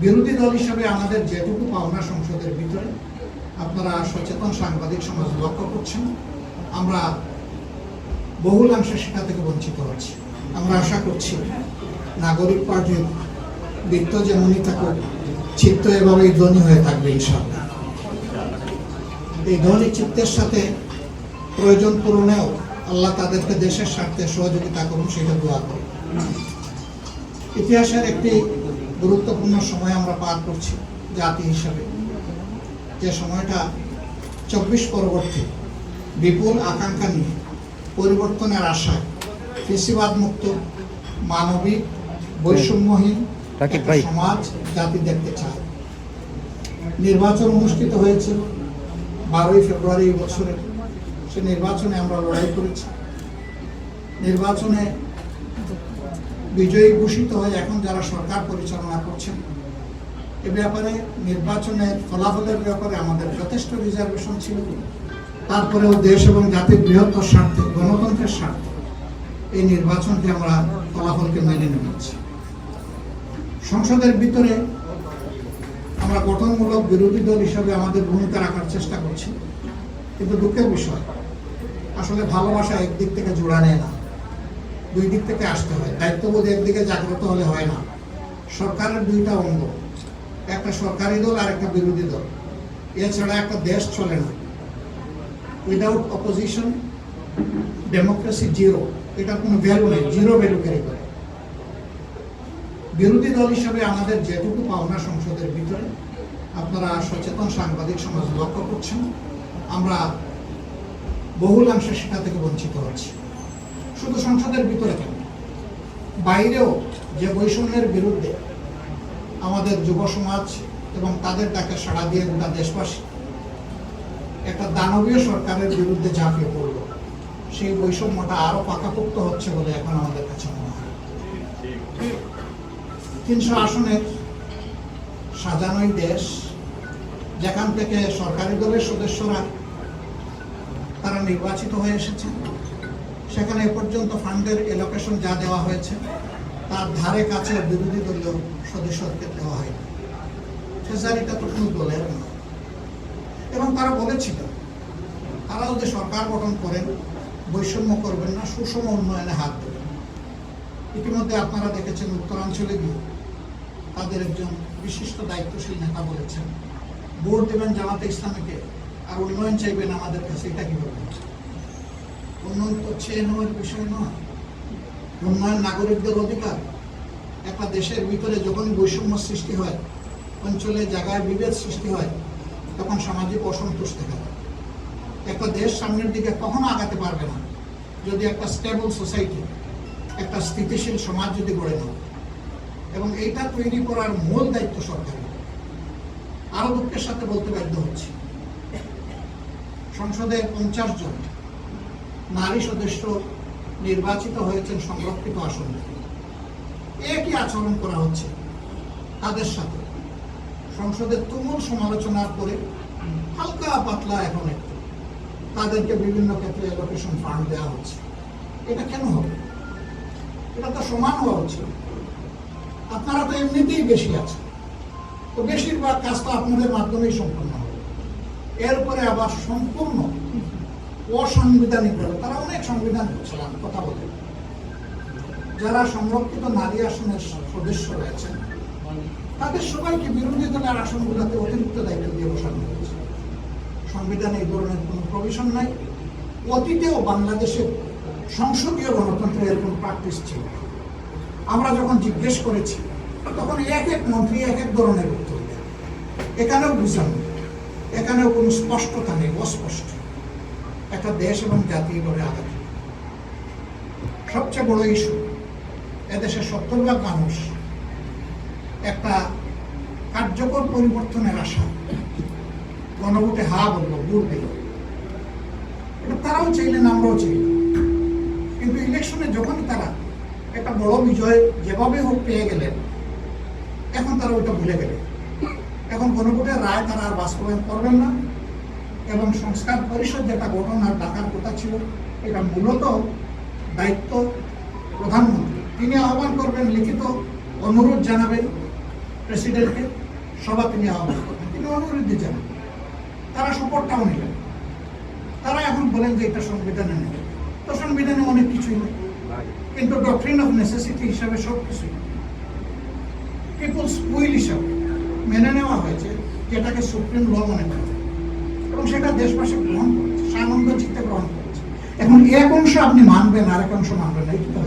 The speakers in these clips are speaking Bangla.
বিরোধী দল হিসেবে আমাদের যেটুকু পাওনা সংসদের ভিতরে আপনারা সচেতন সাংবাদিক সমাজ লক্ষ্য করছেন, আমরা বহুলাংশে সেটা থেকে বঞ্চিত হচ্ছি। আমরা আশা করছি নাগরিক পার্টির বৃত্ত যেমনই থাকুক, চিত্ত এভাবেই ধ্বনি হয়ে থাকবে ইনশাআল্লাহ। এই ধ্বনি চিত্তের সাথে প্রয়োজন পূরণেও আল্লাহ তাদেরকে দেশের স্বার্থে সহযোগিতা করুন, সেটা দোয়া করুন। ইতিহাসের একটি গুরুত্বপূর্ণ সময় আমরা পার করছি জাতি হিসাবে, যে সময়টা 24 পরবর্তী বিপুল আকাঙ্ক্ষা নিয়ে পরিবর্তনের আশায় ফেসিবাদ মুক্ত মানবিক বৈষম্যহীন সমাজ জাতি দেখতে চায়। নির্বাচন অনুষ্ঠিত হয়েছিল 12ই ফেব্রুয়ারি এই বছরে। সে নির্বাচনে আমরা লড়াই করেছি। নির্বাচনে বিজয়ী ঘোষিত হয়ে এখন যারা সরকার পরিচালনা করছেন, এ ব্যাপারে নির্বাচনের ফলাফলের ব্যাপারে আমাদের যথেষ্ট রিজার্ভেশন ছিল। তারপরেও দেশ এবং জাতির বৃহত্তর স্বার্থে, গণতন্ত্রের স্বার্থে এই নির্বাচনকে আমরা ফলাফলকে মেনে নিয়েছি। সংসদের ভিতরে আমরা গঠনমূলক বিরোধী দল হিসাবে আমাদের ভূমিকা রাখার চেষ্টা করছি, কিন্তু দুঃখের বিষয় আসলে ভালোবাসা একদিক থেকে জোড়া নেয় না, দুই দিক থেকে আসতে হয়। দায়িত্ববোধ একদিকে জাগ্রত হলে হয় না। সরকারের দুইটা অঙ্গ, একটা সরকারি দল আর একটা বিরোধী দল, এছাড়া একটা দেশ চলে না। উইদাউট অপোজিশন ডেমোক্রেসি জিরো, এটা কোনো ভ্যালু নেই, জিরো ভ্যালু ক্যারি করে। বিরোধী দল হিসাবে আমাদের যেটুকু পাওনা সংসদের ভিতরে আপনারা সচেতন সাংবাদিক সমাজ লক্ষ্য করছেন, আমরা বহুলাংশে সেটা থেকে বঞ্চিত হচ্ছি। শুধু সংসদের ভিতরে কেন, বাইরেও যে বৈষম্যের বিরুদ্ধে আমাদের যুব সমাজ এবং তাদের ডাকে সাড়া দিয়ে গোটা দেশবাসী একটা দানবীয় সরকারের বিরুদ্ধে ঝাঁপিয়ে পড়ল, সেই বৈষম্যটা আরো পাকাপোক্ত হচ্ছে বলে এখন আমাদের কাছে মনে হয়। 300 আসনের সাজানোই দেশ, যেখান থেকে সরকারি দলের সদস্যরা তারা নির্বাচিত হয়ে এসেছে, সেখানে এ পর্যন্ত ফান্ডের এলোকেশন যা দেওয়া হয়েছে তার ধারে কাছে বিরোধী দলীয় সদস্যদের দেওয়া হয়নি। ট্রেজারিটা তো কোনো দলের না। এবং তারা বলেছিল তারা যদি সরকার গঠন করেন বৈষম্য করবেন না, সুষম উন্নয়নে হাত দেবেন। ইতিমধ্যে আপনারা দেখেছেন উত্তরাঞ্চলে গিয়ে তাদের একজন বিশিষ্ট দায়িত্বশীল নেতা বলেছেন ভোট দেবেন জামাতে ইসলামীকে আর উন্নয়ন চাইবেন আমাদের কাছে। এটা কিভাবে? উন্নয়ন তো চেয়ে নেওয়ার বিষয় নয়, উন্নয়ন নাগরিকদের অধিকার। একটা দেশের ভিতরে যখন বৈষম্য সৃষ্টি হয়, অঞ্চলে জায়গায় বিভেদ সৃষ্টি হয়, তখন সামাজিক অসন্তোষ দেখা যায়। একটা দেশ সামনের দিকে কখনো আগাতে পারবে না যদি একটা স্টেবল সোসাইটি, একটা স্থিতিশীল সমাজ যদি গড়ে না। এবং এইটা তৈরি করার মূল দায়িত্ব সরকারের। আরো দুঃখের সাথে বলতে বাধ্য হচ্ছি, সংসদে 50 জন নারী সদস্য নির্বাচিত হয়েছেন সংরক্ষিত আসনে। একই আচরণ করা হচ্ছে তাদের সাথে। সংসদের তুমুল সমালোচনার পরে হালকা পাতলা এখন একটু তাদেরকে বিভিন্ন ক্ষেত্রে এলোকেশন ফান্ড দেওয়া হচ্ছে। এটা কেন হবে? এটা তো সমান হওয়া উচিত। আপনারা তো এমনিতেই বেশি আছেন, তো বেশিরভাগ কাজ তো আপনাদের মাধ্যমেই সম্পন্ন হবে। এরপরে আবার সম্পূর্ণ অসাংবিধানিক ভাবে তারা অনেক সংবিধান করছিলেন কথা বলে, যারা সংরক্ষিত নারী আসনের সদস্য রয়েছেন তাদের সবাইকে বিরোধী দলের আসনগুলোতে অতিরিক্ত দায়িত্ব দিয়ে বসানো হয়েছে। সংবিধানে এই ধরনের কোনো প্রভিশন নাই। অতীতেও বাংলাদেশের সংসদীয় গণতন্ত্রের এরকম প্র্যাকটিস ছিল। আমরা যখন জিজ্ঞেস করেছি তখন এক এক মন্ত্রী এক এক ধরনের উত্তর দেন। এখানেও বুঝলাম, এখানেও কোনো স্পষ্টতা নেই, অস্পষ্ট। একটা দেশ এবং জাতি গড়ে আঘাত। সবচেয়ে বড় ইস্যু, এদেশের 70% মানুষ একটা কার্যকর পরিবর্তনের আশা গণভোটে হা বললো, ভোট দিল। এটা তারাও চাইলেন, আমরাও চাইলাম। কিন্তু ইলেকশনে যখনই তারা একটা বড় বিজয় যেভাবে হোক পেয়ে গেলেন, এখন তারা ওইটা ভুলে গেলেন। এখন গণভোটের রায় তারা আর বাস্তবায়ন করবেন না। এবং সংস্কার পরিষদ যেটা গঠন আর ডাকার কথা ছিল, এটা মূলত দায়িত্ব প্রধানমন্ত্রী। তিনি আহ্বান করবেন, লিখিত অনুরোধ জানাবেন প্রেসিডেন্টকে সভাতে নিয়ে আহ্বান করলেন, তিনি অনুরোধ জানান, তারা সাপোর্টটাও নিলেন। তারা এখন বলেন যে এটা সংবিধানে নেই, তো সংবিধানে অনেক কিছুই নেই, কিন্তু ডক্ট্রিন অফ নেসেসিটি হিসাবে সব কিছুই পিপলস উইল হিসাবে মেনে নেওয়া হয়েছে, যেটাকে সুপ্রিম ল মনে করা হয়, এবং সেটা দেশবাসী গ্রহণ করেছে, সানন্দ চিত্তে গ্রহণ করেছে। এখন এক অংশ আপনি মানবেন, আরেক অংশ মানবেন না, এটা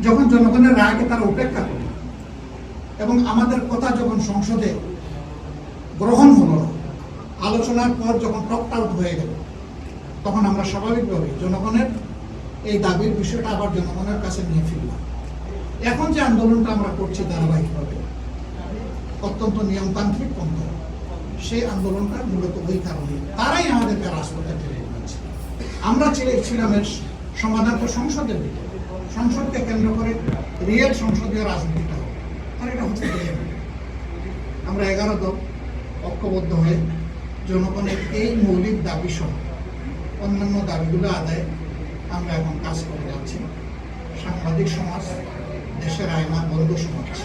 যখন জনগণের রায়কে তারা উপেক্ষা করল এবং আমাদের কথা যখন সংসদে গ্রহণ হলো না, আলোচনার পর যখন টকট আউট হয়ে গেল, তখন আমরা স্বাভাবিকভাবে জনগণের এই দাবির বিষয়টা আবার জনগণের কাছে নিয়ে ফিরলাম। এখন যে আন্দোলনটা আমরা করছি ধারাবাহিকভাবে অত্যন্ত নিয়মতান্ত্রিক পন্থা, সেই আন্দোলনটা মূলত ওই কারণে তারাই আমাদেরকে রাজপথে টেনে নিচ্ছে। আমরা চেয়েছিলাম এর সমাধান তো সংসদের দিকে, সংসদকে কেন্দ্র করে রিয়েল সংসদীয় রাজনীতিটা হবে, আর এটা হচ্ছে আমরা 11 দল ঐক্যবদ্ধ হয়ে জনগণের এই মৌলিক দাবি সহ অন্যান্য দাবিগুলো আদায়ে আমরা এখন কাজ করে যাচ্ছি। সাংবাদিক সমাজ, দেশের আইনা বন্ধু সমাজ